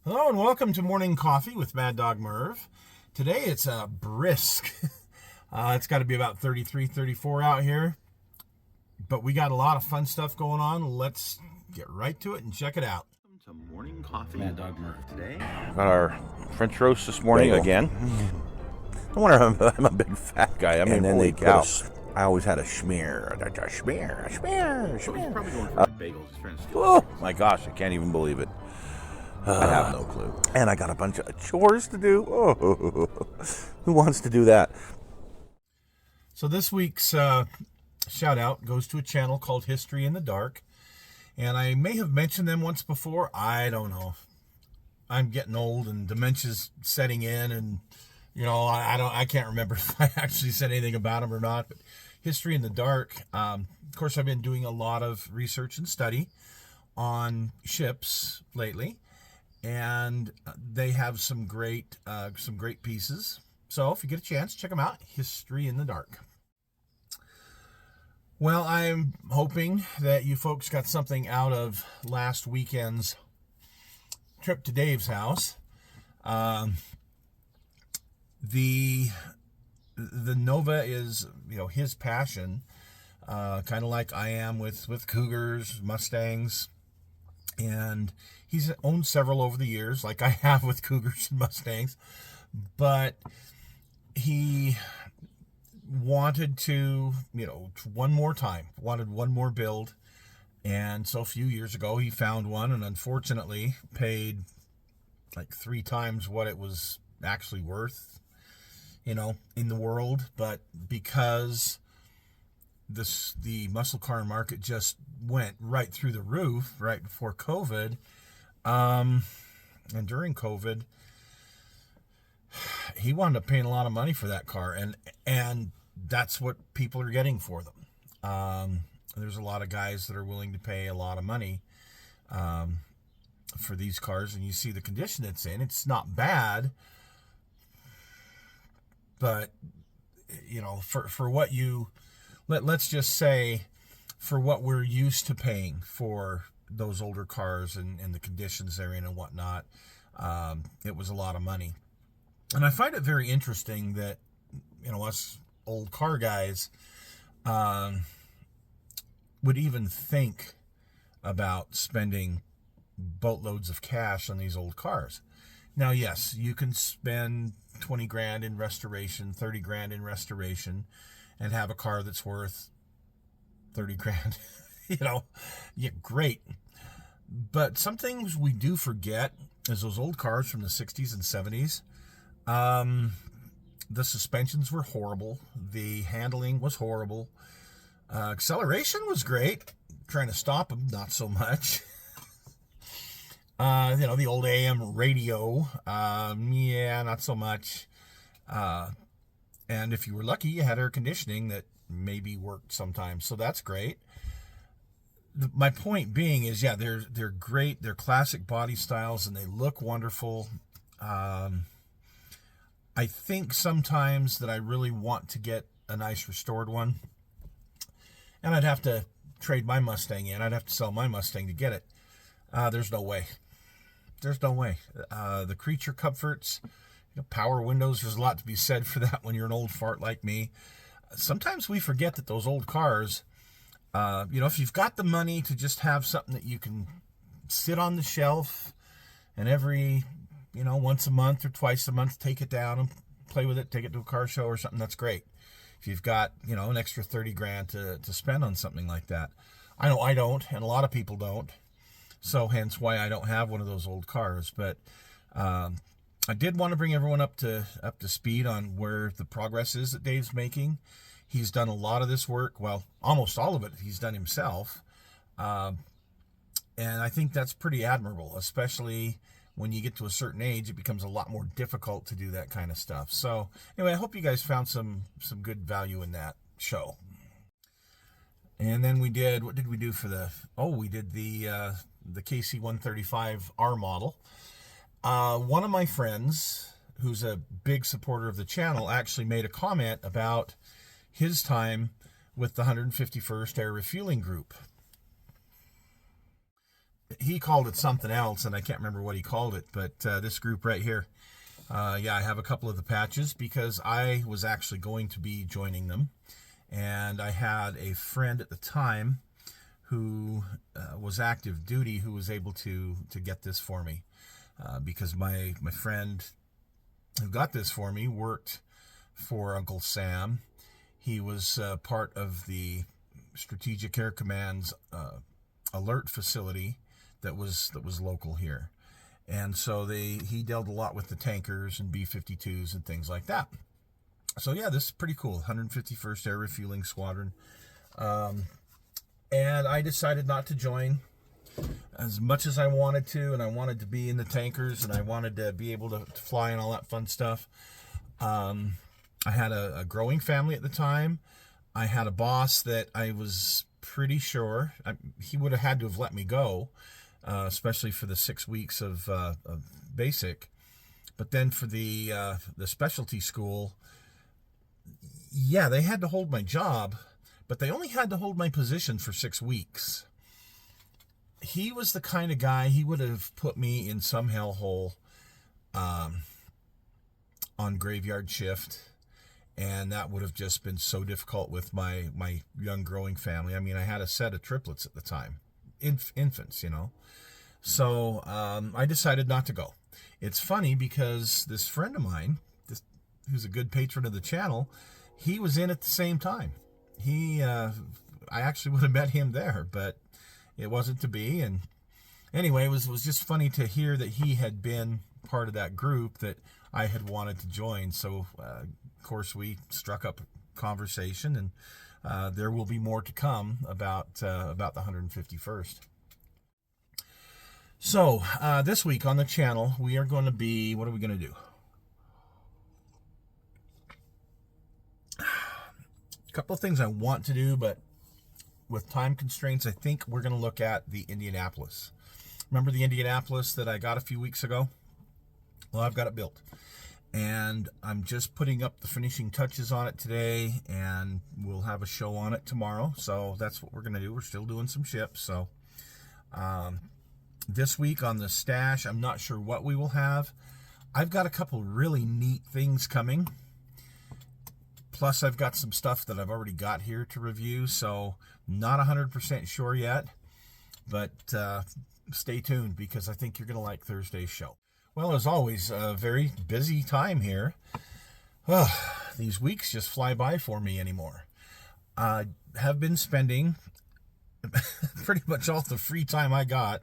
Hello and welcome to Morning Coffee with Maddog Merv. Today it's a brisk. It's got to be about 33, 34 out here. But we got a lot of fun stuff going on. Let's get right to it and check it out. Welcome to Morning Coffee. Maddog Merv today. Got our French roast this morning Bagel. again. I wonder I'm a big fat guy. I mean, And then holy they cow. I always had a schmear. A schmear. He's probably going for bagels. He's trying to steal. Oh my gosh, I can't even believe it. I have no clue. And I got a bunch of chores to do. Oh, who wants to do that? So this week's shout out goes to a channel called History in the Dark. And I may have mentioned them once before. I don't know. I'm getting old and dementia's setting in, and I can't remember if I actually said anything about them or not. But History in the Dark. Of course, I've been doing a lot of research and study on ships lately, and they have some great pieces. So if you get a chance, check them out. History in the Dark. Well, I'm hoping that you folks got something out of last weekend's trip to Dave's house. The Nova is, his passion, kind of like I am with Cougars, Mustangs, and he's owned several over the years, like I have with Cougars and Mustangs, but he wanted to, one more build. And so a few years ago he found one, and unfortunately paid like 3 times what it was actually worth, in the world. But because the muscle car market just went right through the roof right before COVID, and during COVID, he wound up paying a lot of money for that car, and that's what people are getting for them. There's a lot of guys that are willing to pay a lot of money for these cars, and you see the condition it's in. It's not bad, but for what let's just say, for what we're used to paying for those older cars and the conditions they're in and whatnot, it was a lot of money. And I find it very interesting that, us old car guys would even think about spending boatloads of cash on these old cars. Now, yes, you can spend 20 grand in restoration, 30 grand in restoration, and have a car that's worth 30 grand. Yeah, great. But some things we do forget is those old cars from the 60s and 70s. The suspensions were horrible. The handling was horrible. Acceleration was great. Trying to stop them, not so much. The old AM radio, not so much. And if you were lucky, you had air conditioning that maybe worked sometimes. So that's great. My point being is, they're great. They're classic body styles and they look wonderful. I think sometimes that I really want to get a nice restored one, and I'd have to trade my Mustang in. I'd have to sell my Mustang to get it. There's no way. There's no way. The creature comforts, power windows, there's a lot to be said for that when you're an old fart like me. Sometimes we forget that those old cars, if you've got the money to just have something that you can sit on the shelf and every once a month or twice a month, take it down and play with it, take it to a car show or something, that's great. If you've got, an extra 30 grand to spend on something like that. I know I don't, and a lot of people don't. So hence why I don't have one of those old cars. But I did want to bring everyone up to speed on where the progress is that Dave's making. He's done a lot of this work. Well, almost all of it he's done himself. And I think that's pretty admirable, especially when you get to a certain age. It becomes a lot more difficult to do that kind of stuff. So anyway, I hope you guys found some good value in that show. And then what did we do for we did the KC-135R model. One of my friends, who's a big supporter of the channel, actually made a comment about his time with the 151st Air Refueling Group. he called it something else, and I can't remember what he called it, but this group right here, yeah, I have a couple of the patches because I was actually going to be joining them, and I had a friend at the time who was active duty who was able to get this for me, because my friend who got this for me worked for Uncle Sam. He was part of the Strategic Air Command's alert facility that was local here, and so he dealt a lot with the tankers and B-52s and things like that. So yeah, this is pretty cool. 151st Air Refueling Squadron, and I decided not to join as much as I wanted to, and I wanted to be in the tankers, and I wanted to be able to fly and all that fun stuff. I had a growing family at the time. I had a boss that I was pretty sure he would have had to have let me go, especially for the 6 weeks of basic. But then for the specialty school, yeah, they had to hold my job, but they only had to hold my position for 6 weeks. He was the kind of guy, he would have put me in some hellhole on graveyard shift, and that would have just been so difficult with my young growing family. I mean, I had a set of triplets at the time, infants, you know. So I decided not to go. It's funny because this friend of mine, who's a good patron of the channel, he was in at the same time. I actually would have met him there, but it wasn't to be. And anyway, it was just funny to hear that he had been part of that group that I had wanted to join. So of course we struck up a conversation, and there will be more to come about the 151st. So this week on the channel, we are going to be, what are we going to do? A couple of things I want to do, but with time constraints, I think we're going to look at the Indianapolis. Remember the Indianapolis that I got a few weeks ago? Well, I've got it built, and I'm just putting up the finishing touches on it today, and we'll have a show on it tomorrow. So that's what we're going to do. We're still doing some ships. So this week on the stash, I'm not sure what we will have. I've got a couple really neat things coming. Plus, I've got some stuff that I've already got here to review, so not 100% sure yet, but stay tuned because I think you're going to like Thursday's show. Well, as always, a very busy time here. These weeks just fly by for me anymore. I have been spending pretty much all the free time I got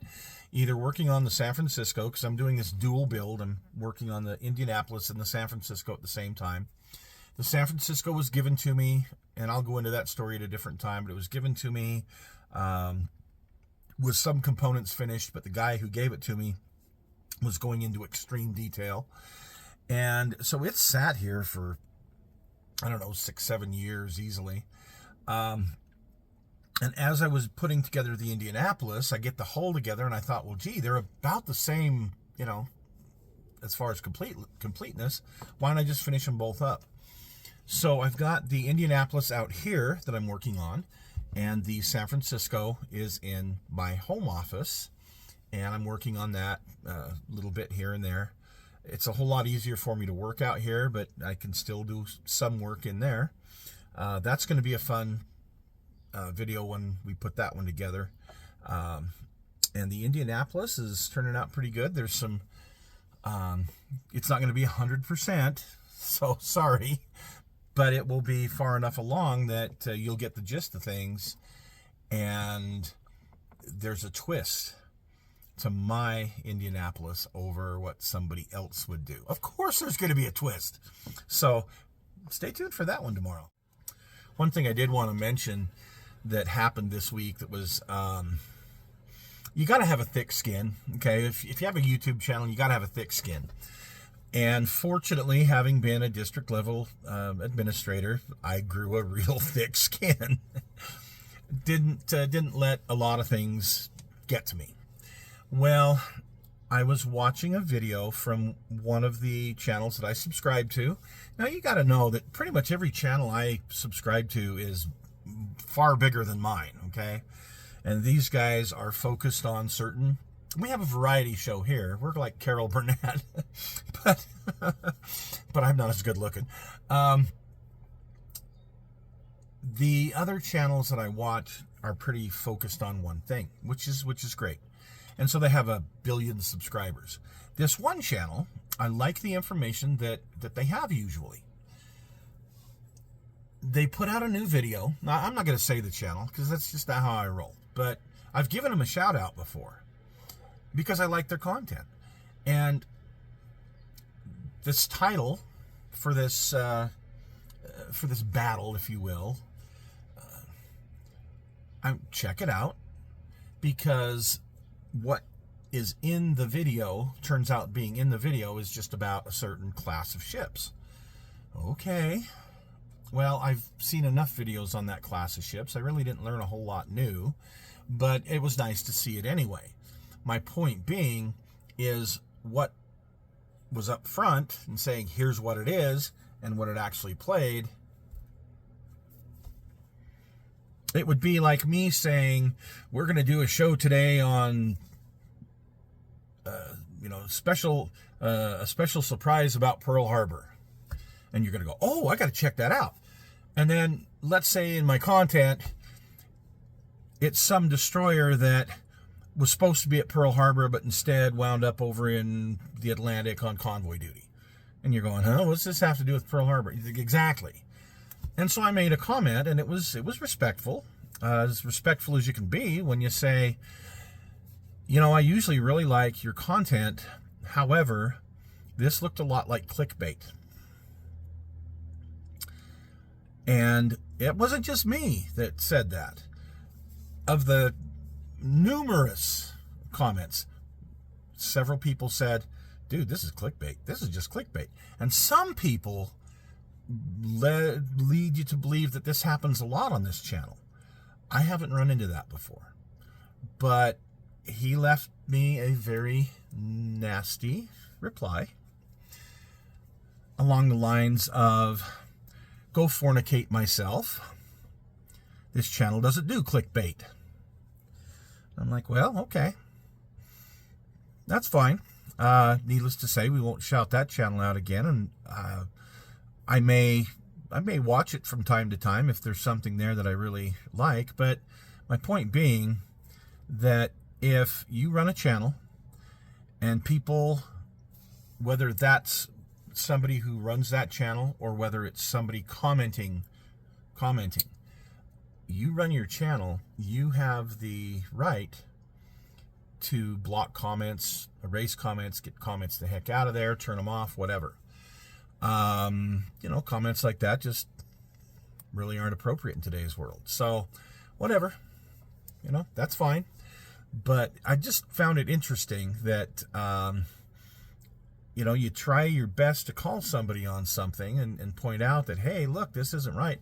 either working on the San Francisco, because I'm doing this dual build. I'm working on the Indianapolis and the San Francisco at the same time. The San Francisco was given to me, and I'll go into that story at a different time, but it was given to me with some components finished, but the guy who gave it to me was going into extreme detail. And so it sat here for, I don't know, 6-7 years easily. And as I was putting together the Indianapolis, I get the hull together, and I thought, well, gee, they're about the same, you know, as far as completeness. Why don't I just finish them both up? So I've got the Indianapolis out here that I'm working on, and the San Francisco is in my home office, and I'm working on that a little bit here and there. It's a whole lot easier for me to work out here, but I can still do some work in there. That's going to be a fun video when we put that one together. And the Indianapolis is turning out pretty good. There's some, it's not going to be 100%, so sorry, but it will be far enough along that you'll get the gist of things. And there's a twist to my Indianapolis over what somebody else would do. Of course there's going to be a twist. So stay tuned for that one tomorrow. One thing I did want to mention that happened this week that was, you got to have a thick skin, okay? If you have a YouTube channel, you got to have a thick skin. And fortunately, having been a district level administrator, I grew a real thick skin. Didn't let a lot of things get to me. Well, I was watching a video from one of the channels that I subscribe to. Now, you got to know that pretty much every channel I subscribe to is far bigger than mine, okay? And these guys are focused on certain... We have a variety show here. We're like Carol Burnett, but I'm not as good looking. The other channels that I watch are pretty focused on one thing, which is great. And so they have 1 billion subscribers. This one channel, I like the information that they have usually. They put out a new video. Now, I'm not going to say the channel because that's just not how I roll. But I've given them a shout out before because I like their content. And this title for this battle, if you will, check it out, because what is in the video turns out being in the video is just about a certain class of ships. Okay. Well, I've seen enough videos on that class of ships. I really didn't learn a whole lot new, but it was nice to see it anyway. My point being is what was up front and saying, here's what it is and what it actually played. It would be like me saying, we're going to do a show today on, a special surprise about Pearl Harbor. And you're going to go, oh, I got to check that out. And then let's say in my content, it's some destroyer that was supposed to be at Pearl Harbor, but instead wound up over in the Atlantic on convoy duty. And you're going, huh, what's this have to do with Pearl Harbor? Exactly. And so I made a comment, and it was respectful, as respectful as you can be when you say, I usually really like your content. However, this looked a lot like clickbait. And it wasn't just me that said that. Of the numerous comments, several people said, dude, this is clickbait. This is just clickbait. And some people lead you to believe that this happens a lot on this channel. I haven't run into that before. But he left me a very nasty reply along the lines of, go fornicate myself. This channel doesn't do clickbait. I'm like, well, okay. That's fine. Needless to say, we won't shout that channel out again. And I may watch it from time to time if there's something there that I really like. But my point being that if you run a channel and people, whether that's somebody who runs that channel or whether it's somebody commenting, you run your channel, you have the right to block comments, erase comments, get comments the heck out of there, turn them off, whatever. Comments like that just really aren't appropriate in today's world. So, whatever. That's fine. But I just found it interesting that, you try your best to call somebody on something and point out that, hey, look, this isn't right.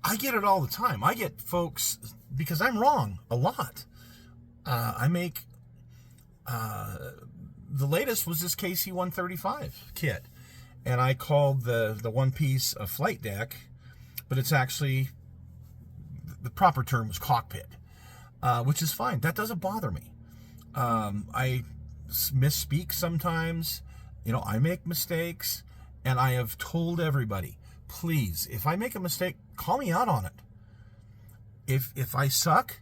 I get it all the time. I get folks, because I'm wrong a lot. I make, the latest was this KC-135 kit. And I called the one piece a flight deck, but it's actually, the proper term was cockpit, which is fine. That doesn't bother me. I misspeak sometimes. I make mistakes, and I have told everybody, please, if I make a mistake, call me out on it. If I suck,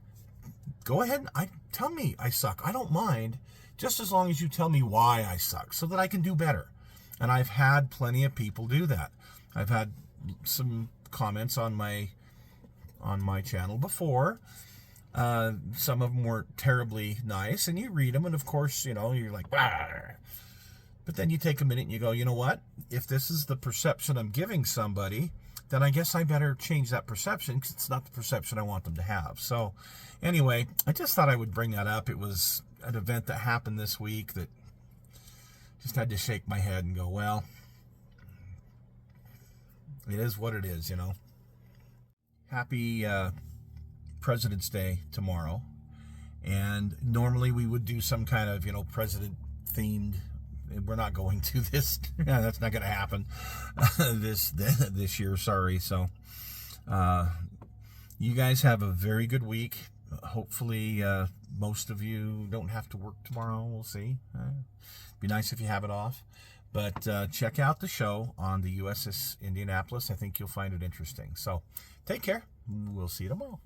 go ahead and tell me I suck. I don't mind, just as long as you tell me why I suck so that I can do better. And I've had plenty of people do that. I've had some comments on my channel before. Some of them weren't terribly nice, and you read them, and of course, you're like, bah. But then you take a minute and you go, you know what? If this is the perception I'm giving somebody, then I guess I better change that perception, because it's not the perception I want them to have. So anyway, I just thought I would bring that up. It was an event that happened this week that just had to shake my head and go, well, it is what it is, Happy President's Day tomorrow. And normally we would do some kind of, president-themed. We're not going to this. That's not going to happen this year. Sorry. So you guys have a very good week. Hopefully, most of you don't have to work tomorrow. We'll see. Be nice if you have it off. But check out the show on the USS Indianapolis. I think you'll find it interesting. So take care. We'll see you tomorrow.